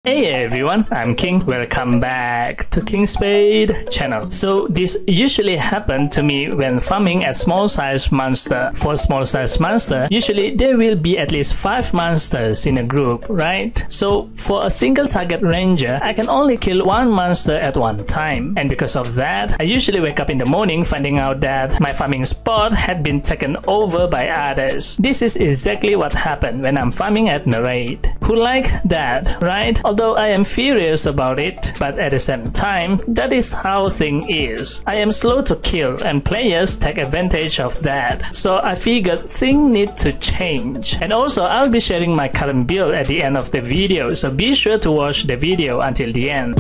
Hey everyone, I'm King. Welcome back to KingSpade channel. So this usually happens to me when farming at small size monster. For small size monster, usually there will be at least 5 monsters in a group, right? So for a single target ranger, I can only kill 1 monster at one time. And because of that, I usually wake up in the morning finding out that my farming spot had been taken over by others. This is exactly what happened when I'm farming at Narrate. Who like that, right? Although I am furious about it, but at the same time, that is how thing is. I am slow to kill and players take advantage of that. So I figured things need to change. And also I'll be sharing my current build at the end of the video, so be sure to watch the video until the end.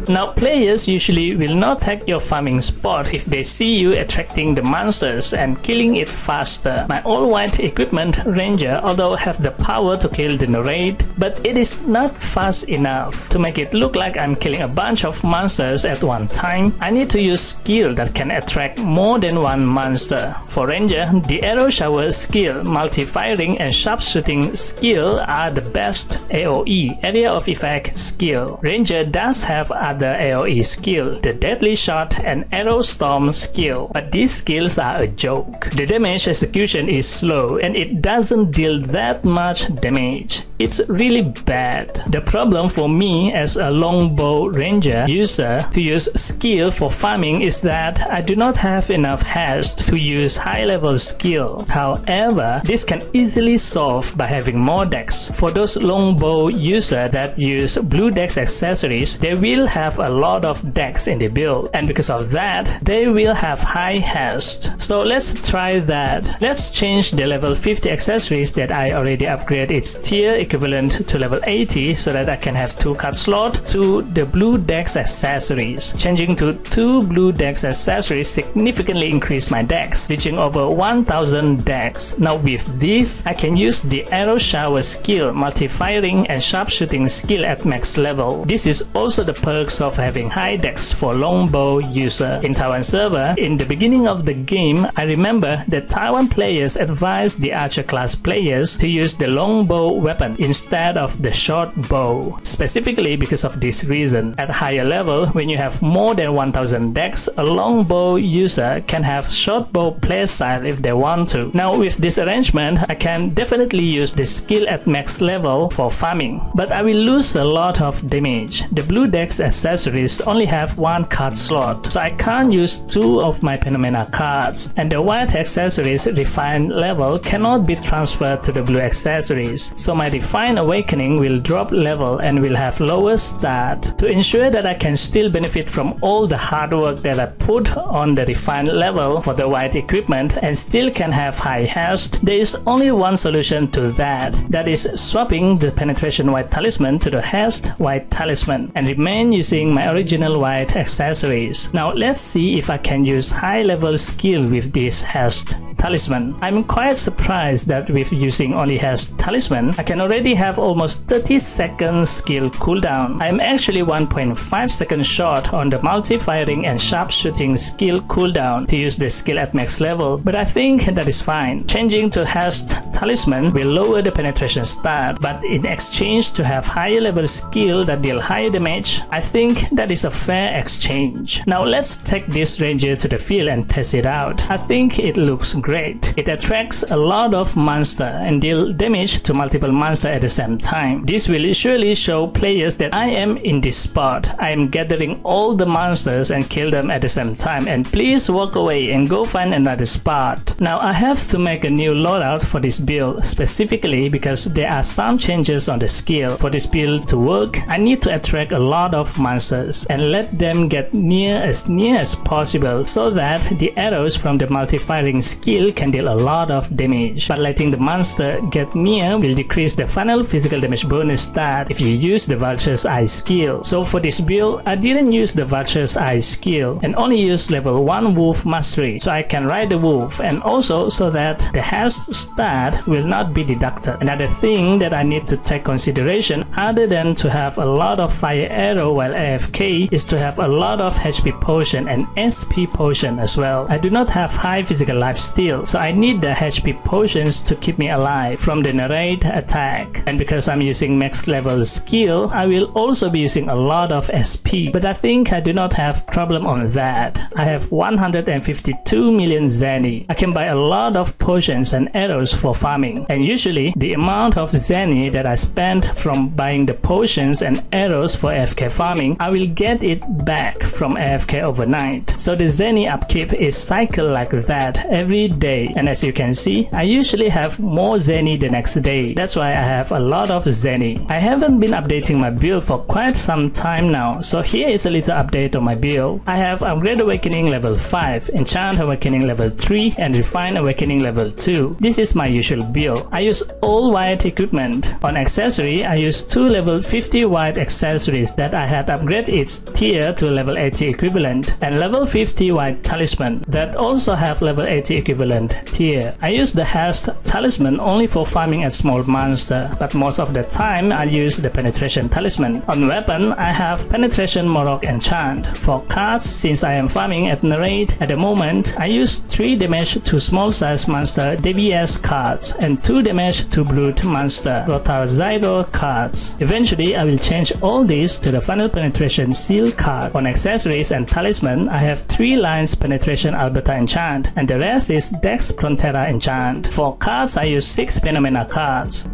Now players usually will not take your farming spot if they see you attracting the monsters and killing it faster. My all-white equipment ranger although have the power to kill the Narrate, but it is not fast enough. To make it look like I'm killing a bunch of monsters at one time, I need to use skill that can attract more than one monster. For ranger, the arrow shower skill, multi-firing and sharpshooting skill are the best AoE, area of effect skill. Ranger does have other AoE skill, the deadly shot and arrow storm skill, but these skills are a joke. The damage execution is slow and it doesn't deal that much damage. It's really bad. The problem for me as a longbow ranger user to use skill for farming is that I do not have enough haste to use high level skill. However, this can easily solve by having more decks. For those longbow users that use blue decks accessories, they will have a lot of decks in the build, and because of that they will have high haste. So let's try that. Let's change the level 50 accessories that I already upgraded its tier equivalent to level 80 so that I can have 2 card slot to the blue decks accessories. Changing to 2 blue decks accessories significantly increased my decks, reaching over 1000 decks. Now with this, I can use the arrow shower skill, multi-firing and sharpshooting skill at max level. This is also the perks of having high decks for longbow user. In Taiwan server, in the beginning of the game, I remember that Taiwan players advised the archer class players to use the longbow weapon instead of the short bow, specifically because of this reason. At higher level, when you have more than 1000 decks, a longbow user can have short bow playstyle if they want to. Now with this arrangement, I can definitely use the skill at max level for farming, but I will lose a lot of damage. The blue decks accessories only have 1 card slot, so I can't use 2 of my phenomena cards, and the white accessories refined level cannot be transferred to the blue accessories, so my refined awakening will drop level and will have lower stat. To ensure that I can still benefit from all the hard work that I put on the refined level for the white equipment and still can have high haste, there is only one solution to that is swapping the penetration white talisman to the haste white talisman and remain using my original white accessories. Now let's see if I can use high level skill with this haste talisman. I'm quite surprised that with using only haste talisman, I can already have almost 30 seconds skill cooldown. I'm actually 1.5 seconds short on the multi-firing and sharpshooting skill cooldown to use the skill at max level, but I think that is fine. Changing to haste talisman will lower the penetration stat, but in exchange to have higher level skill that deal higher damage, I think that is a fair exchange. Now let's take this ranger to the field and test it out. I think it looks great. It attracts a lot of monster and deal damage to multiple monsters at the same time. This will surely show players that I am in this spot. I am gathering all the monsters and kill them at the same time, and please walk away and go find another spot. Now I have to make a new loadout for this build specifically because there are some changes on the skill. For this build to work, I need to attract a lot of monsters and let them get near as possible so that the arrows from the multi-firing skill can deal a lot of damage, but letting the monster get near will decrease the final physical damage bonus stat if you use the Vulture's Eye skill. So for this build, I didn't use the Vulture's Eye skill and only use level 1 wolf mastery so I can ride the wolf, and also so that the haste stat will not be deducted. Another thing that I need to take consideration other than to have a lot of fire arrow while AFK is to have a lot of HP potion and SP potion as well. I do not have high physical life steal skill, so I need the HP potions to keep me alive from the narrate attack. And because I'm using max level skill, I will also be using a lot of SP, but I think I do not have problem on that. I have 152 million zenny. I can buy a lot of potions and arrows for farming, and usually the amount of zenny that I spent from buying the potions and arrows for AFK farming, I will get it back from AFK overnight. So the zenny upkeep is cycle like that every day, and as you can see, I usually have more zenny the next day. That's why I have a lot of zenny. I haven't been updating my build for quite some time now, so here is a little update on my build. I have Upgrade Awakening level 5, Enchant Awakening level 3, and Refine Awakening level 2. This is my usual build. I use all white equipment. On accessory, I use 2 level 50 white accessories that I had upgraded its tier to level 80 equivalent, and level 50 white talisman that also have level 80 equivalent tier. I use the Haste talisman only for farming at small monster, but most of the time I use the penetration talisman. On weapon, I have penetration Morok enchant. For cards, since I am farming at narrate at the moment, I use 3 damage to small size monster DBS cards and 2 damage to brute monster Rotar Zyro cards. Eventually, I will change all these to the final penetration seal card. On accessories and talisman, I have 3 lines penetration Alberta enchant, and the rest is Dex Frontera enchant. For cards, I use 6 phenomena cards.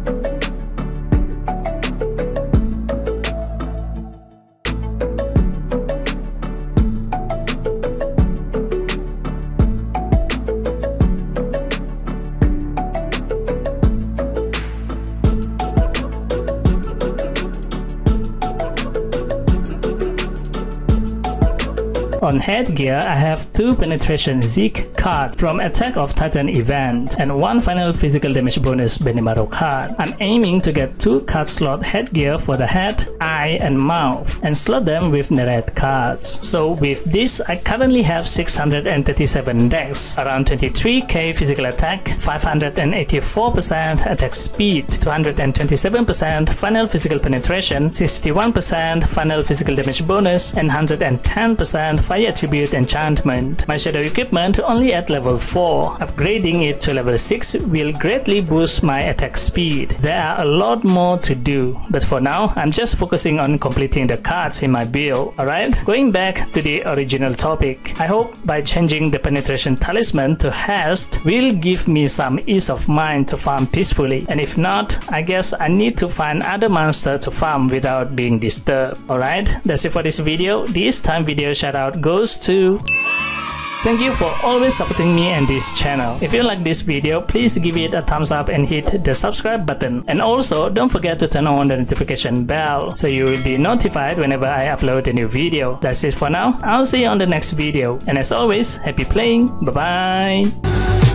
On headgear, I have 2 penetration Zeke card from Attack of Titan event and 1 final physical damage bonus Benimaru card. I'm aiming to get 2 card slot headgear for the head, eye, and mouth, and slot them with narrate cards. So with this, I currently have 637 dex, around 23k physical attack, 584% attack speed, 227% final physical penetration, 61% final physical damage bonus, and 110% fire attribute enchantment. My shadow equipment only at level 4. Upgrading it to level 6 will greatly boost my attack speed. There are a lot more to do, but for now I'm just focusing on completing the cards in my build. Alright, going back to the original topic. I hope by changing the penetration talisman to Haste will give me some ease of mind to farm peacefully, and if not, I guess I need to find other monster to farm without being disturbed. Alright, that's it for this video. This time video shout out goes to... Thank you for always supporting me and this channel. If you like this video, please give it a thumbs up and hit the subscribe button. And also, don't forget to turn on the notification bell so you will be notified whenever I upload a new video. That's it for now. I'll see you on the next video. And as always, happy playing. Bye bye.